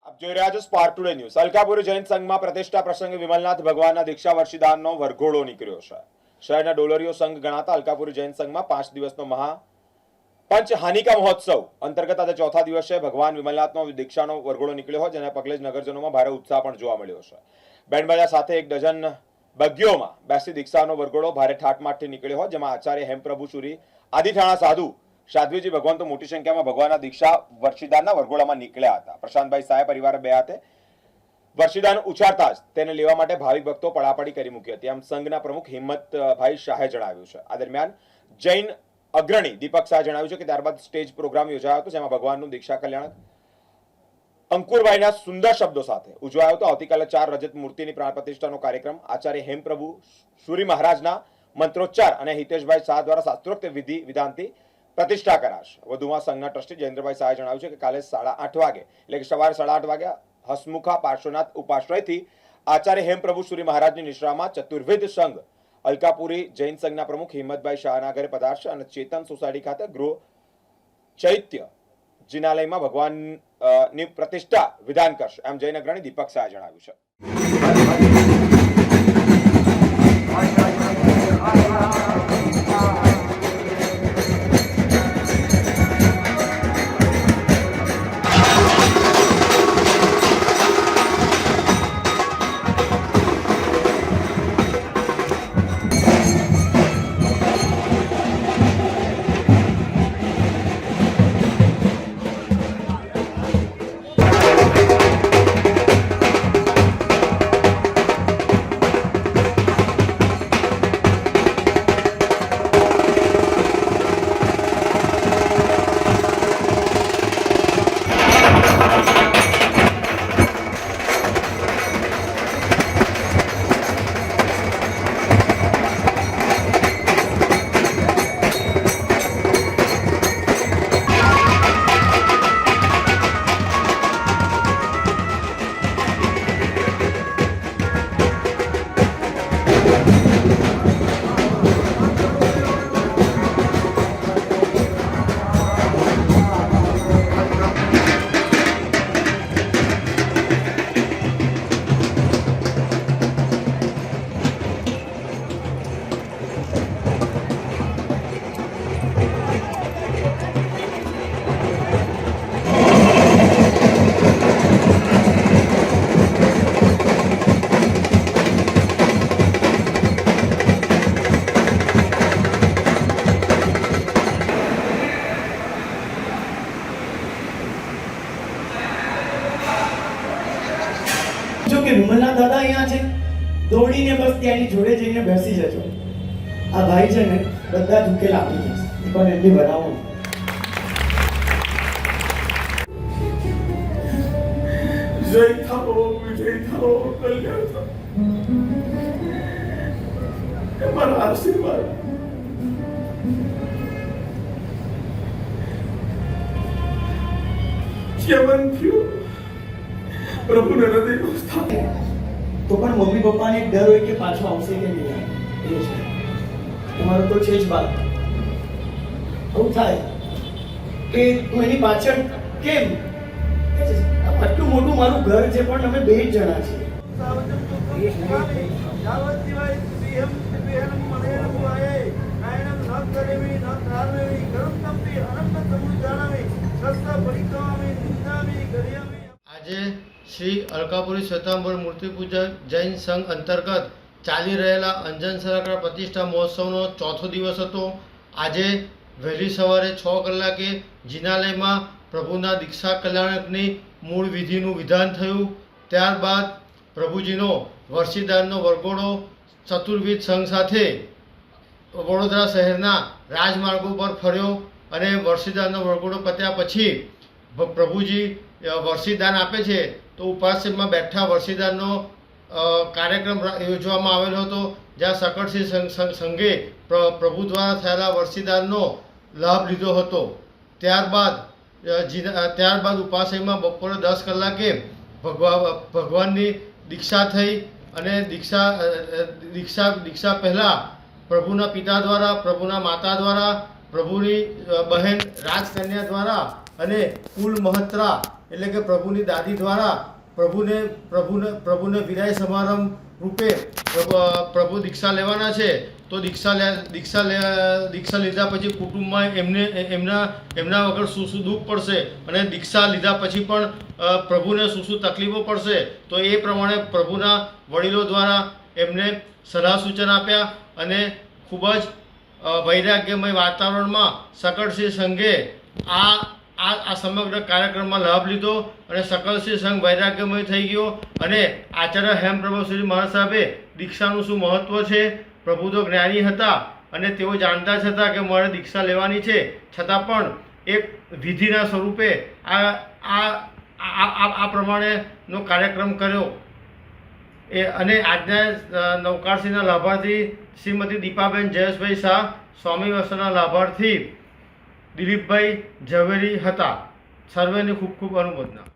આપ જોઈ રહ્યા છો Spark Today News. Alkapuri Jain સંઘમાં પ્રતિષ્ઠા પ્રસંગે વિમલનાથ ભગવાનના દીક્ષા વર્ષીદાનનો વરઘોડો નીકળ્યો છે। શહેરના ડોલરીયો સંઘ ગણાતા અલકાપુરી જૈન સંઘમાં 5 દિવસનો પંચહાનિકા મહોત્સવ અંતર્ગત આજે ચોથા દિવસે ભગવાન વિમલનાથનો દીક્ષાનો વરઘોડો નીકળ્યો હોય, જેને પગલે જ નગરજનોમાં ભારે ઉત્સાહ પણ જોવા મળ્યો છે। બેન્ડબાજા સાથે 1 ડઝન બગ્ગીઓમાં બેસી દીક્ષાનો વરઘોડો ભારે ઠાઠમાઠથી નીકળ્યો હોય, જેમાં આચાર્ય હેમપ્રભુ સુરી આદિઠાણા સાધુ સાધ્વીજી ભગવાન તો મોટી સંખ્યામાં ભગવાનના દીક્ષા વર્ષીદાનના વરઘોડામાં નીકળ્યા હતા। પ્રશાંતભાઈ સાહેબ પરિવારે બે હાથે વર્ષીદાન ઉછાળતા જ તેને લેવા માટે ભાવિક ભક્તો પડાપડી કરી મૂકી હતી, આમ સંઘના પ્રમુખ હિંમતભાઈ શાહે જણાવ્યું છે। આ દરમિયાન જૈન અગ્રણી દીપક શાહે જણાવ્યું છે કે ત્યારબાદ સ્ટેજ પ્રોગ્રામ યોજાયો હતો, જેમાં ભગવાનનું દીક્ષા કલ્યાણ અંકુરભાઈના સુંદર શબ્દો સાથે ઉજવાયો હતો। આવતીકાલે 4 રજત મૂર્તિની પ્રાણ પ્રતિષ્ઠાનો કાર્યક્રમ આચાર્ય હેમપ્રભુ સુરી મહારાજના મંત્રોચ્ચાર અને હિતેશભાઈ શાહ દ્વારા શાસ્ત્રોક્ત વિધિ વિધાનથી પ્રતિષ્ઠા કરાશે। વધુમાં સંઘના ટ્રસ્ટી જયેન્દ્રભાઈ શાહે જણાવ્યું છે કે કાલે 8:30 વાગે એટલે કે સવારે 8:30 વાગે હસમુખા પાર્શ્વનાથ ઉપાશ્રયથી આચાર્ય હેમપ્રભુ સુરી મહારાજની નિશ્રામાં ચતુર્વેદ સંઘ અલકાપુરી જૈન સંઘના પ્રમુખ હિંમતભાઈ શાહના ઘરે પધારશે અને ચેતન સોસાયટી ખાતે ગૃહ ચૈત્ય જિનાલયમાં ભગવાનની પ્રતિષ્ઠા વિધાન કરશે, એમ જૈન અગ્રણી દીપક શાહે જણાવ્યું છે। જો કે વિમલના દાદા અહીંયા છે, દોડીને બસ ત્યાંની જોડે જઈને બેસી જજો। આ ભાઈ છે ને બધા જ ઉકેલ આપી દેશે, પણ એમની બનાવો જય થાઓ વિજય થાઓ કલ્યાણ થાઓ, મારા આશીર્વાદ જીવન થયું પ્રભુને હૃદયનો સ્થાન। તો પણ મમ્મી પપ્પાને એક ડર હોય કે પાછો આવશે કે નહીં આવે, એ છે તમારો તો છે જ બાત। આવું થાય કે તું એની પાછળ કેમ, આટલું મોટું મારું ઘર છે પણ અમે 2 જ જણા છીએ। આજે શ્રી અલકાપુરી શ્વેતાંબર મૂર્તિ પૂજક જૈન સંઘ અંતર્ગત ચાલી રહેલા અંજન સરાકર પ્રતિષ્ઠા મહોત્સવનો ચોથો દિવસ હતો। આજે વહેલી સવારે 6 કલાકે જિનાલયમાં પ્રભુના દીક્ષા કલ્યાણકની મૂળ વિધિનું વિધાન થયું। ત્યારબાદ પ્રભુજીનો વર્ષીદાનનો વરઘોડો ચતુર્વિધ સંઘ સાથે વડોદરા શહેરના રાજમાર્ગો પર ફર્યો અને વર્ષીદાનનો વરઘોડો પત્યા પછી પ્રભુજી વર્ષીદાન આપે છે તો ઉપાશ્રમમાં બેઠા વર્ષીદાનનો કાર્યક્રમ યોજવામાં આવેલો હતો, જ્યાં સકળસિંહ સંઘે પ્રભુ દ્વારા થયેલા વર્ષીદાનનો લાભ લીધો હતો। ત્યારબાદ ઉપાશ્રયમાં બપોરે 10 કલાકે ભગવાનની દીક્ષા થઈ અને દીક્ષા પહેલાં પ્રભુના પિતા દ્વારા, પ્રભુના માતા દ્વારા, પ્રભુની બહેન રાજકન્યા દ્વારા અને કુલ મહત્રા એટલે કે પ્રભુની દાદી દ્વારા પ્રભુને વિદાય સમારંભ રૂપે પ્રભુ દીક્ષા લેવાના છે. તો દીક્ષા લીધા પછી કુટુંબમાં એમના વગર શું દુઃખ પડશે અને દીક્ષા લીધા પછી પણ પ્રભુને શું તકલીફો પડશે. તો એ પ્રમાણે પ્રભુના વડીલો દ્વારા એમને સલાહ સૂચન આપ્યા અને ખૂબ જ વૈરાગ્યમય વાતાવરણમાં સકળસિંહ સંઘે આ સમગ્ર કાર્યક્રમમાં લાભ લીધો અને સકળસિંહ સંઘ વૈરાગ્યમય થઈ ગયો અને આચાર્ય હેમપ્રભુ શ્રી મહારાજ સાહેબે દીક્ષાનું શું મહત્ત્વ છે. પ્રભુ તો જ્ઞાની હતા અને તેઓ જાણતા જ હતા કે મારે દીક્ષા લેવાની છે, છતાં પણ એક વિધિના સ્વરૂપે આ પ્રમાણેનો કાર્યક્રમ કર્યો. અને આજના નવકારસિંહના લાભાર્થી શ્રીમતી દીપાબેન જયેશભાઈ શાહ, સ્વામી વસ્ત્રના લાભાર્થી દિલીપભાઈ ઝવેરી હતા. સર્વેને ખૂબ ખૂબ અનુમોદના.